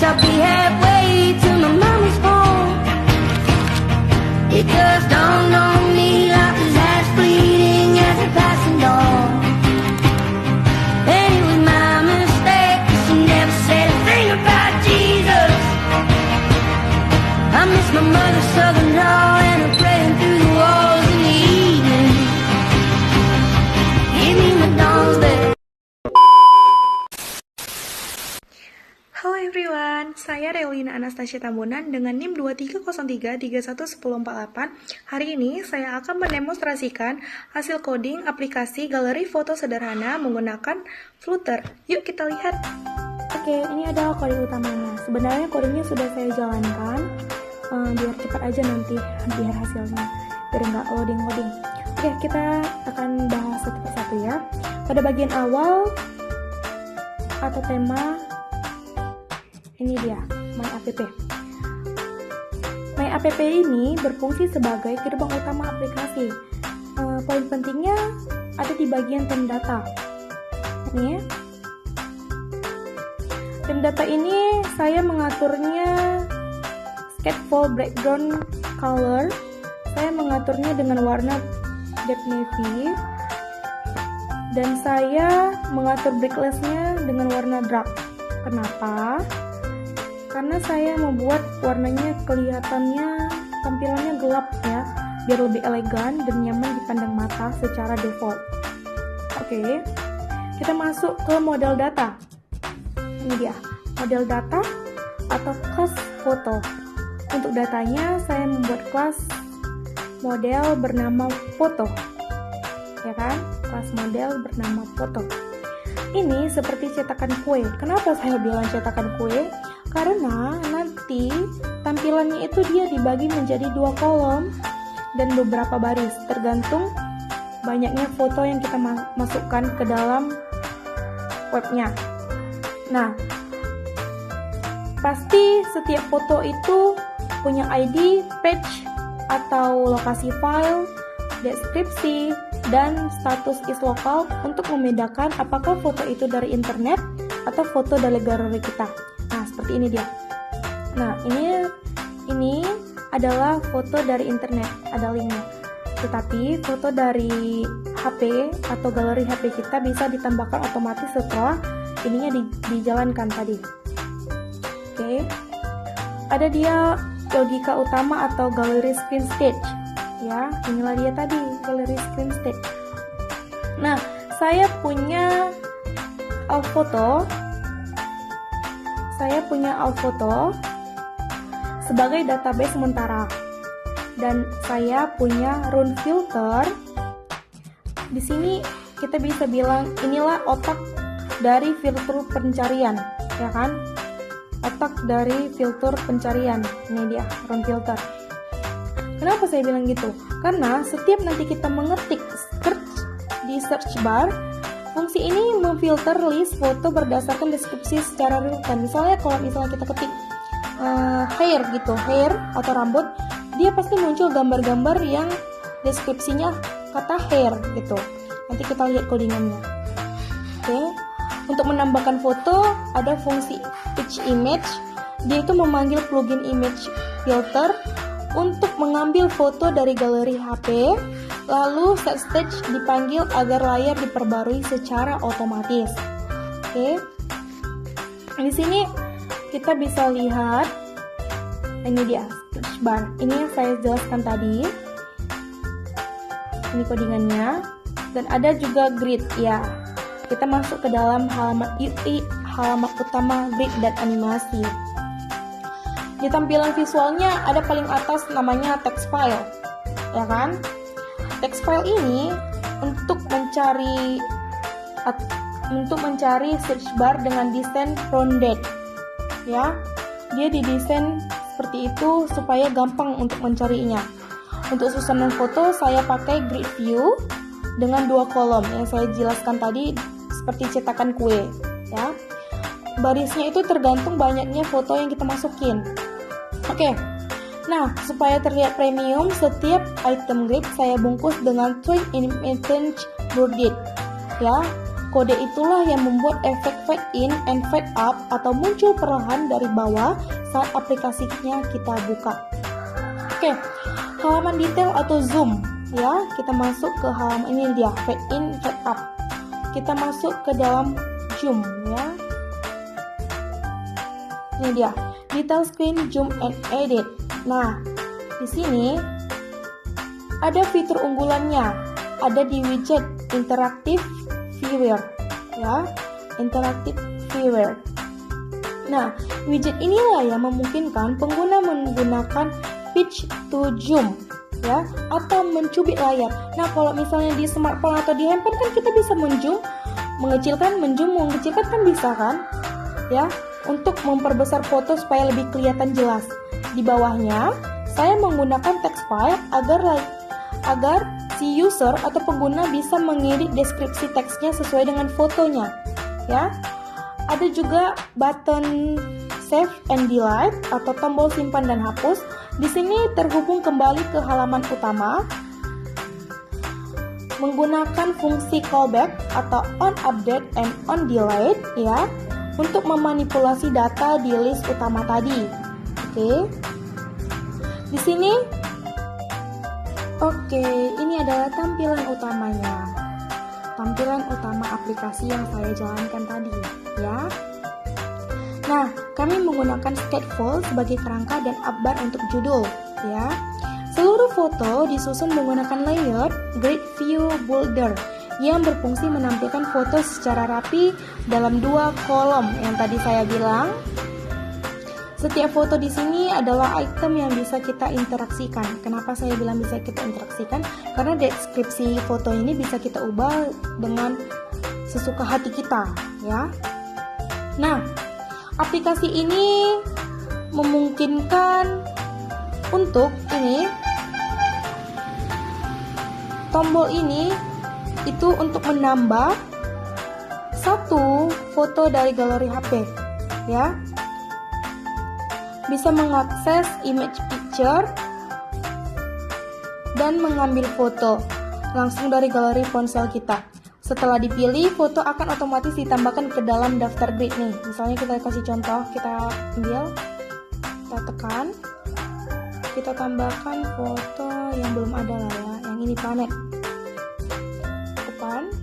I'll be halfway to my mama's home. It just dawned on me life is as fleeting as a passing dawn. And it was my mistake, she never said a thing about Jesus. I miss my mother's southern drawl and her praying through the walls in the evening. Give me my dawn's bed. Halo everyone, saya Relina Anastasia Tambunan dengan NIM 2303311048. Hari ini saya akan mendemonstrasikan hasil coding aplikasi galeri foto sederhana menggunakan Flutter. Yuk kita lihat. Oke, ini adalah kode utamanya. Sebenarnya kodenya sudah saya jalankan, biar cepat aja nanti biar hasilnya, biar nggak loading. Oke, kita akan bahas satu persatu ya. Pada bagian awal atau tema, ini dia, My App. My App ini berfungsi sebagai gerbang utama aplikasi. Poin pentingnya ada di bagian theme data. Ini ya. Theme data ini saya mengaturnya scatfold background color. Saya mengaturnya dengan warna deep navy. Dan saya mengatur brightness-nya dengan warna dark. Kenapa? Karena saya membuat warnanya kelihatannya, tampilannya gelap ya, biar lebih elegan dan nyaman dipandang mata secara default. Oke, kita masuk ke model data. Ini dia, model data atau kelas foto. Untuk datanya saya membuat kelas model bernama foto, ya kan? Kelas model bernama foto. Ini seperti cetakan kue. Kenapa saya bilang cetakan kue? Karena nanti tampilannya itu dia dibagi menjadi 2 kolom dan beberapa baris, tergantung banyaknya foto yang kita masukkan ke dalam webnya. Nah, pasti setiap foto itu punya ID, page atau lokasi file, deskripsi, dan status is lokal untuk membedakan apakah foto itu dari internet atau foto dari galeri kita. Nah, seperti ini dia. Nah, ini adalah foto dari internet, ada linknya. Tetapi foto dari HP atau galeri HP kita bisa ditambahkan otomatis setelah ininya dijalankan tadi. Oke. Ada dia logika utama atau galeri screen stage. Ya, inilah dia tadi, galeri screen stage. Nah, saya punya alt foto sebagai database sementara, dan saya punya run filter. Di sini kita bisa bilang inilah otak dari filter pencarian, ya kan? Otak dari filter pencarian. Ini dia run filter. Kenapa saya bilang gitu? Karena setiap nanti kita mengetik search di search bar, fungsi ini memfilter list foto berdasarkan deskripsi secara real time. Misalnya kalau kita ketik hair gitu, hair atau rambut, dia pasti muncul gambar-gambar yang deskripsinya kata hair gitu. Nanti kita lihat codingannya. Oke. Untuk menambahkan foto ada fungsi pitch image. Dia itu memanggil plugin image filter untuk mengambil foto dari galeri HP. Lalu set stage dipanggil agar layar diperbarui secara otomatis. Oke. Di sini kita bisa lihat, ini dia search bar. Ini yang saya jelaskan tadi. Ini codingannya. Dan ada juga grid ya. Kita masuk ke dalam halaman UI, halaman utama grid dan animasi. Di tampilan visualnya ada paling atas namanya text file, ya kan? Text file ini untuk mencari search bar dengan desain rounded, ya. Dia didesain seperti itu supaya gampang untuk mencarinya. Untuk susunan foto saya pakai grid view dengan 2 kolom yang saya jelaskan tadi seperti cetakan kue, ya. Barisnya itu tergantung banyaknya foto yang kita masukin. Oke. Nah, supaya terlihat premium, setiap item grid saya bungkus dengan twin image boarded. Ya, Kode itulah yang membuat efek fade in and fade up atau muncul perlahan dari bawah saat aplikasinya kita buka. Oke, halaman detail atau zoom ya. Kita masuk ke halaman ini dia, fade in, fade up. Kita masuk ke dalam zoom ya. Ini dia, detail screen, zoom and edit. Nah, di sini ada fitur unggulannya, ada di widget interactive viewer ya, interactive viewer. Nah, widget inilah yang memungkinkan pengguna menggunakan pitch to zoom ya, atau mencubit layar. Nah, kalau misalnya di smartphone atau di handphone kan kita bisa menzoom, mengecilkan, menzoom, mengecilkan kan bisa kan ya, untuk memperbesar foto supaya lebih kelihatan jelas. Di bawahnya saya menggunakan text file agar si user atau pengguna bisa mengedit deskripsi teksnya sesuai dengan fotonya ya. Ada juga button save and delete atau tombol simpan dan hapus. Di sini terhubung kembali ke halaman utama menggunakan fungsi callback atau on update and on delete ya, untuk memanipulasi data di list utama tadi. Oke. Di sini ini adalah tampilan utamanya. Tampilan utama aplikasi yang saya jalankan tadi, ya. Nah, kami menggunakan Sketchful sebagai kerangka dan abbar untuk judul, ya. Seluruh foto disusun menggunakan layer Grid View Builder yang berfungsi menampilkan foto secara rapi dalam 2 kolom yang tadi saya bilang. Setiap foto di sini adalah item yang bisa kita interaksikan. Kenapa saya bilang bisa kita interaksikan? Karena deskripsi foto ini bisa kita ubah dengan sesuka hati kita, ya. Nah, aplikasi ini memungkinkan untuk tombol ini itu untuk menambah satu foto dari galeri HP, ya. Bisa mengakses image picture dan mengambil foto langsung dari galeri ponsel kita. Setelah dipilih, foto akan otomatis ditambahkan ke dalam daftar grid nih. Misalnya kita kasih contoh, kita ambil, kita tekan, kita tambahkan foto yang belum ada lah ya, yang ini planet. Tekan,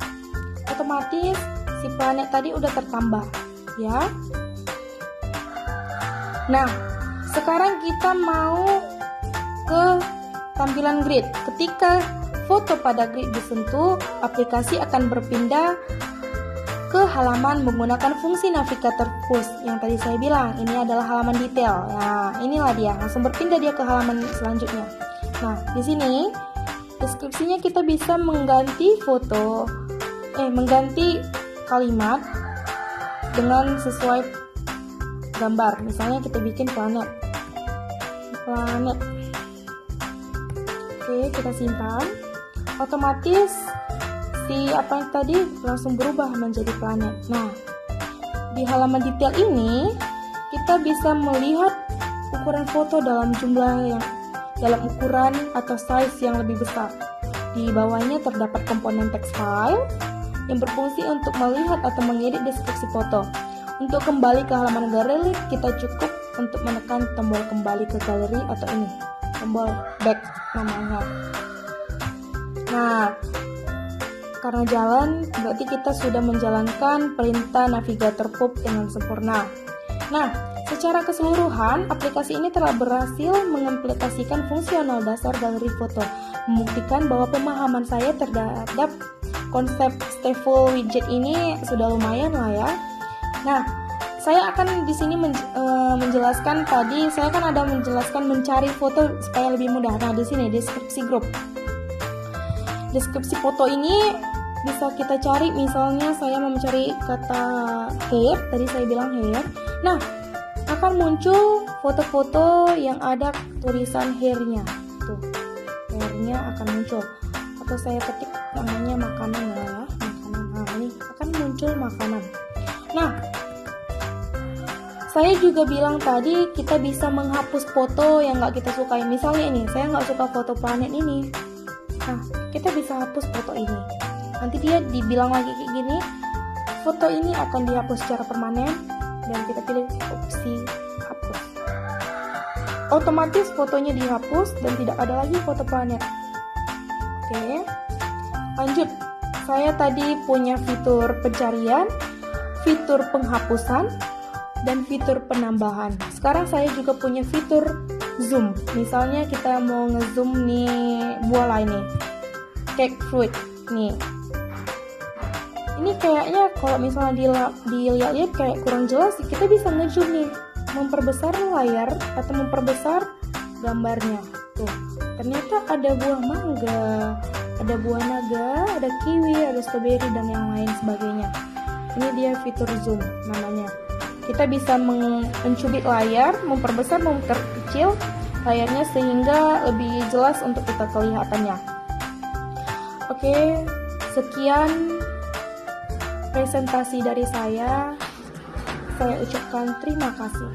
otomatis si planet tadi udah tertambah, ya. Nah, sekarang kita mau ke tampilan grid. Ketika foto pada grid disentuh, aplikasi akan berpindah ke halaman menggunakan fungsi navigator push. Yang tadi saya bilang, ini adalah halaman detail. Nah, inilah dia, langsung berpindah dia ke halaman selanjutnya. Nah, di sini deskripsinya kita bisa mengganti mengganti kalimat dengan sesuai gambar. Misalnya kita bikin planet. Oke, kita simpan. Otomatis si apa yang tadi langsung berubah menjadi planet. Nah, di halaman detail ini kita bisa melihat ukuran foto dalam ukuran atau size yang lebih besar. Di bawahnya terdapat komponen text file yang berfungsi untuk melihat atau mengedit deskripsi foto. Untuk kembali ke halaman galeri, kita cukup untuk menekan tombol kembali ke galeri atau ini, tombol back namanya. Nah, karena jalan, berarti kita sudah menjalankan perintah navigator pop dengan sempurna. Nah, secara keseluruhan, aplikasi ini telah berhasil mengimplementasikan fungsional dasar galeri foto, membuktikan bahwa pemahaman saya terhadap konsep stateful widget ini sudah lumayan lah ya. Nah, saya akan di sini menjelaskan tadi, saya kan ada menjelaskan mencari foto supaya lebih mudah. Nah, di sini deskripsi grup. Deskripsi foto ini bisa kita cari, misalnya saya mau mencari kata hair, tadi saya bilang hair. Nah, akan muncul foto-foto yang ada tulisan hairnya. Tuh, hairnya akan muncul. Atau saya ketik namanya makanan ya, makanan. Nah, ini akan muncul makanan. Nah, saya juga bilang tadi kita bisa menghapus foto yang nggak kita sukai. Misalnya ini, saya nggak suka foto planet ini. Nah, kita bisa hapus foto ini. Nanti dia dibilang lagi kayak gini, foto ini akan dihapus secara permanen dan kita pilih opsi hapus. Otomatis fotonya dihapus dan tidak ada lagi foto planet. Oke, lanjut. Saya tadi punya fitur pencarian, fitur penghapusan, dan fitur penambahan. Sekarang saya juga punya fitur zoom. Misalnya kita mau ngezoom nih buah lain nih, cake fruit nih. Ini kayaknya kalau misalnya dilihat kayak kurang jelas, kita bisa ngezoom nih, memperbesar layar atau memperbesar gambarnya. Tuh, ternyata ada buah mangga, ada buah naga, ada kiwi, ada stroberi, dan yang lain sebagainya. Ini dia fitur zoom namanya. Kita bisa mencubit layar, memperbesar, memperkecil layarnya sehingga lebih jelas untuk kita kelihatannya. Oke, sekian presentasi dari saya. Saya ucapkan terima kasih.